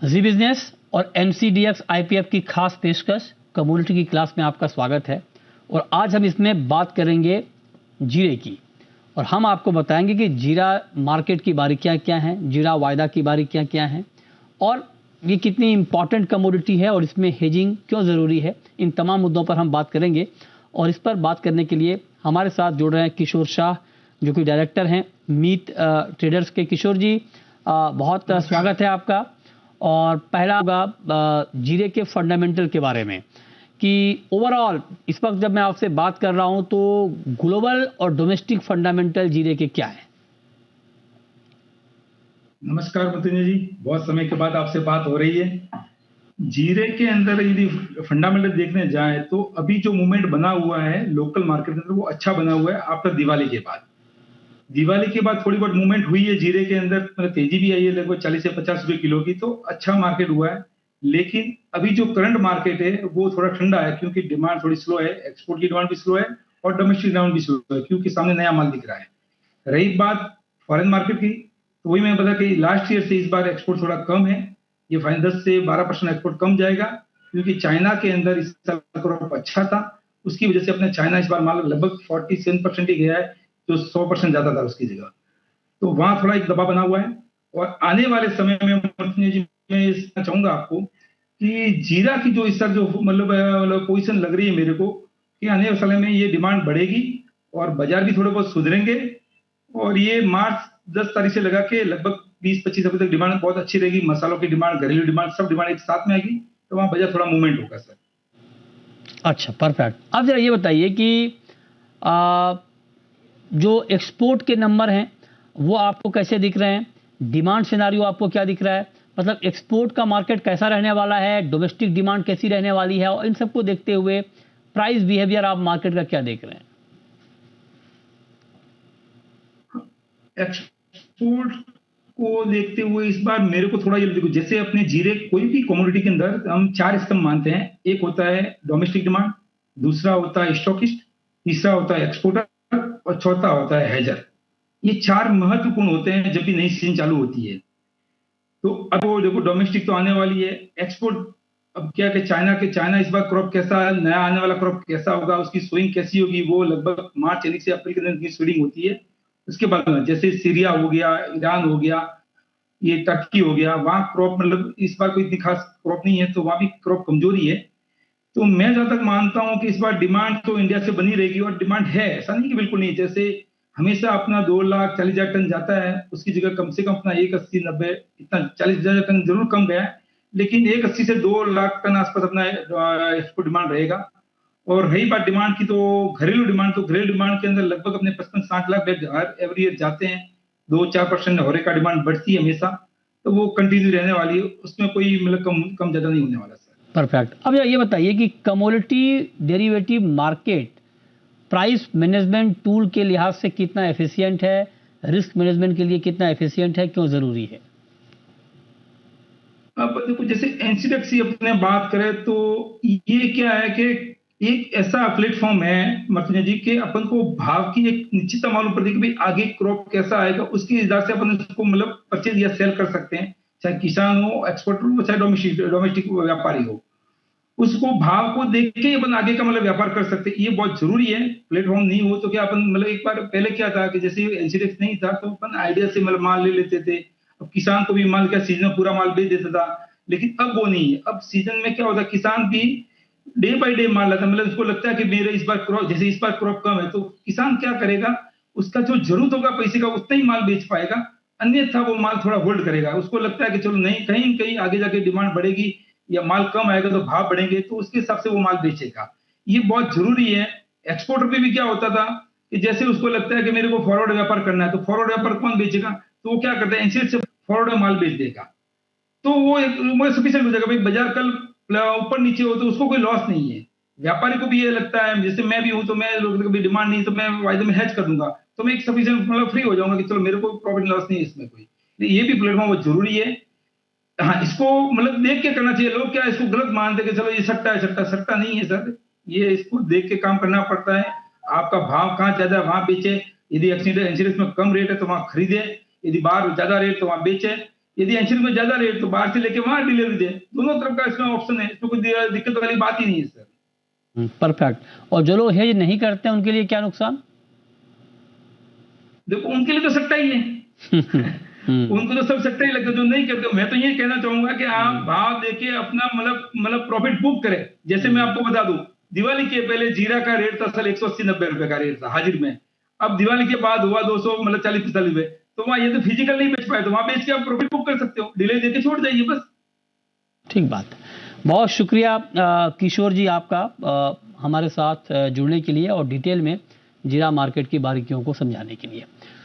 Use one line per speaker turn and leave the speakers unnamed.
जी business और एमसीडीएक्स IPF की खास पेशकश कम्युनिटी की क्लास में आपका स्वागत है। और आज हम इसमें बात करेंगे जीरे की, और हम आपको बताएंगे कि जीरा मार्केट की बारीकियां क्या हैं, जीरा वायदा की बारीकियां क्या हैं, और ये कितनी इंपॉर्टेंट कमोडिटी है और इसमें हेजिंग क्यों ज़रूरी है। इन तमाम मुद्दों पर हम बात करेंगे। और इस पर बात करने के लिए हमारे साथ जुड़ रहे हैं किशोर शाह, जो कि डायरेक्टर हैं मीत ट्रेडर्स के। किशोर जी, बहुत स्वागत है आपका। और पहला होगा जीरे के फंडामेंटल के बारे में कि ओवरऑल इस वक्त जब मैं आपसे बात कर रहा हूं तो ग्लोबल और डोमेस्टिक फंडामेंटल जीरे के क्या है।
नमस्कार मृत्युंजय जी, बहुत समय के बाद आपसे बात हो रही है। जीरे के अंदर यदि फंडामेंटल देखने जाए तो अभी जो मूवमेंट बना हुआ है लोकल मार्केट के अंदर, वो अच्छा बना हुआ है। आफ्टर दिवाली के बाद, दिवाली के बाद थोड़ी बहुत मूवमेंट हुई है जीरे के अंदर, मतलब तेजी भी आई है लगभग 40 से 50 रुपए किलो की, तो अच्छा मार्केट हुआ है। लेकिन अभी जो करंट मार्केट है वो थोड़ा ठंडा है, क्योंकि डिमांड थोड़ी स्लो है, एक्सपोर्ट की डिमांड भी स्लो है और डोमेस्टिक डिमांड भी स्लो है, क्योंकि सामने नया माल दिख रहा है। रही बात फॉरेन मार्केट की, तो वही मैं बता कि लास्ट ईयर से इस बार एक्सपोर्ट थोड़ा कम है। ये 10 से 12% एक्सपोर्ट कम जाएगा, क्योंकि चाइना के अंदर इस साल क्रॉप अच्छा था। उसकी वजह से अपने चाइना इस बार माल लगभग 47% ही गया है, जो 100% ज्यादा था उसकी जगह। तो वहां थोड़ा एक दबाव बना हुआ है। और आने वाले समय में मैं इसना चाहूंगा आपको कि जीरा की जो इस साल जो मतलब पोजीशन लग रही है मेरे को, कि आने वाले समय में ये डिमांड बढ़ेगी और बाजार भी थोड़े बहुत सुधरेंगे। और ये मार्च 10 तारीख से लगा के लगभग 20-25 अभी तक डिमांड बहुत अच्छी रहेगी। मसालों की डिमांड, घरेलू डिमांड, सब डिमांड एक साथ में आएगी, तो वहां बाजार थोड़ा मूवमेंट होगा सर।
अच्छा, परफेक्ट। अब जरा ये बताइए कि आ, जो एक्सपोर्ट के नंबर हैं वो आपको कैसे दिख रहे हैं, डिमांड सिनारियो आपको क्या दिख रहा है, मतलब एक्सपोर्ट का मार्केट कैसा रहने वाला है, डोमेस्टिक डिमांड कैसी रहने वाली है, और इन सबको देखते हुए प्राइस बिहेवियर आप मार्केट का क्या देख रहे हैं।
एक्सपोर्ट को देखते हुए इस बार मेरे को थोड़ा ये देखो, जैसे अपने जीरे कोई भी कमोडिटी के अंदर हम 4 स्तंभ मानते हैं। एक होता है डोमेस्टिक डिमांड, दूसरा होता है स्टॉकिस्ट, तीसरा होता है एक्सपोर्टर और चौथा होता है हेजर। ये 4 महत्वपूर्ण होते हैं जब भी नई सीजन चालू होती है। तो अब वो देखो, डोमेस्टिक तो आने वाली है, एक्सपोर्ट अब क्या कि चाइना इस बार क्रॉप कैसा है, नया आने वाला क्रॉप कैसा होगा, उसकी स्विंग कैसी होगी, वो लगभग मार्च यानी से अप्रैल के अंदर की स्विंग होती है। उसके बाद में जैसे सीरिया हो गया, ईरान हो गया, ये टर्की हो गया, वहां क्रॉप मतलब इस बार कोई इतनी खास क्रॉप नहीं है, तो वहां भी क्रॉप कमजोरी है। तो मैं जहां तक मानता हूं कि इस बार डिमांड तो इंडिया से बनी रहेगी, और डिमांड है, ऐसा नहीं कि बिल्कुल नहीं। जैसे हमेशा अपना 2,40,000 टन जाता है, उसकी जगह कम से कम अपना 1,80,90 इतना 40,000 टन जरूर कम गया है, लेकिन 1,80 से 2 लाख टन आसपास अपना एक्सपोर्ट डिमांड रहेगा। और रही बात डिमांड की, तो घरेलू डिमांड, तो घरेलू डिमांड के अंदर लगभग अपने 55-60 लाख बैग हर एवरी ईयर जाते हैं। 2-4% होरे का डिमांड बढ़ती है हमेशा, तो वो कंटिन्यू रहने वाली है, उसमें कोई मतलब कम कम ज्यादा नहीं होने वाला सर।
परफेक्ट। अब ये बताइए कि commodity derivative market price management tool के लिहाज से कितना एफिशिएंट है, रिस्क मैनेजमेंट के लिए कितना एफिशिएंट है, क्यों जरूरी है।
अब देखो, जैसे एनसीडीएक्स अपने बात करें तो ये क्या है कि एक ऐसा प्लेटफॉर्म है मर्तुजा जी, के अपन को भाव की एक निश्चित मालूम पड़ती है कि भाई आगे क्रॉप कैसा आएगा, उसके हिसाब से अपन उसको मतलब परचेज या सेल कर सकते हैं। चाहे किसान हो, एक्सपोर्टर हो, चाहे डोमेस्टिक व्यापारी हो, उसको भाव को देख के ही अपन आगे का मतलब व्यापार कर सकते हैं। ये बहुत जरूरी है। प्लेटफॉर्म नहीं हो तो क्या अपन मतलब, एक बार पहले क्या था कि जैसे एनसीडीएक्स नहीं था तो अपन आइडिया से मतलब माल ले लेते थे। अब किसान को भी माल क्या सीजन में पूरा माल बेच देता था, लेकिन अब वो नहीं है। अब सीजन में क्या होता है, किसान भी डे बाय डे माल लाता है। मतलब उसको लगता है कि मेरे इस बार क्रॉप, जैसे इस बार क्रॉप कम है, तो किसान क्या करेगा, उसका जो जरूरत होगा पैसे का उतना ही माल बेच पाएगा, अन्यथा वो माल थोड़ा होल्ड करेगा। उसको लगता है कि चलो नहीं, कहीं कहीं आगे जाके डिमांड बढ़ेगी या माल कम आएगा तो भाव बढ़ेंगे, तो उसके हिसाब से वो माल बेचेगा। ये बहुत जरूरी है। एक्सपोर्टर पे भी क्या होता था कि जैसे उसको लगता है कि मेरे को फॉरवर्ड व्यापार करना है, तो फॉरवर्ड व्यापार कौन बेचेगा, तो वो क्या करता है, एनसीएच से फॉरवर्ड में माल बेच देगा। तो वो सफिशियंट हो जाएगा भाई, बाजार कल ऊपर नीचे हो तो उसको कोई लॉस नहीं है। व्यापारी को भी ये लगता है, जैसे मैं भी हूं, तो मैं कभी डिमांड नहीं तो मैं वायदे में हेज कर दूंगा, तो मैं एक सफिशियंट मतलब फ्री हो जाऊंगा कि चलो मेरे को प्रॉफिट लॉस नहीं है इसमें कोई। ये भी प्लेटफॉर्म बहुत जरूरी है। हाँ, इसको मतलब देख के करना चाहिए। लोग क्या इसको गलत मानते हैं कि चलो ये सट्टा है, सट्टा सट्टा नहीं है सर। ये इसको देख के काम करना पड़ता है। आपका भाव कहाँ ज्यादा है वहां बेचे, यदि इंश्योरेंस में कम रेट है तो वहां खरीदे, यदि बाहर ज्यादा रेट तो वहां बेचे। यदि 80 रुपए ज्यादा रेट तो बाहर से लेके वहां डिलीवरी दे, दोनों तरफ का इसमें ऑप्शन है, इसमें कोई दिक्कत वाली बात ही नहीं है सर।
परफेक्ट। और जो लोग हेज नहीं करते हैं उनके लिए क्या नुकसान?
देखो उनके लिए तो सट्टा ही है। उनको तो सब सट्टा ही लगता है जो नहीं करते। मैं तो ये कहना चाहूंगा कि आप भाव देके अपना मतलब प्रॉफिट बुक करें। जैसे मैं आपको बता दूं, दिवाली के पहले जीरा का रेट था सर 180-90 रुपए का रेट था हाजिर में। अब दिवाली के बाद हुआ 200 मतलब 40-45 रुपए। तो वहां ये तो फिजिकल नहीं बेच पाए, तो वहां बेच के आप प्रॉफिट बुक कर सकते हो, डिले देके छोड़ जाइए बस।
ठीक बात। बहुत शुक्रिया किशोर जी आपका हमारे साथ जुड़ने के लिए और डिटेल में जीरा मार्केट की बारीकियों को समझाने के लिए।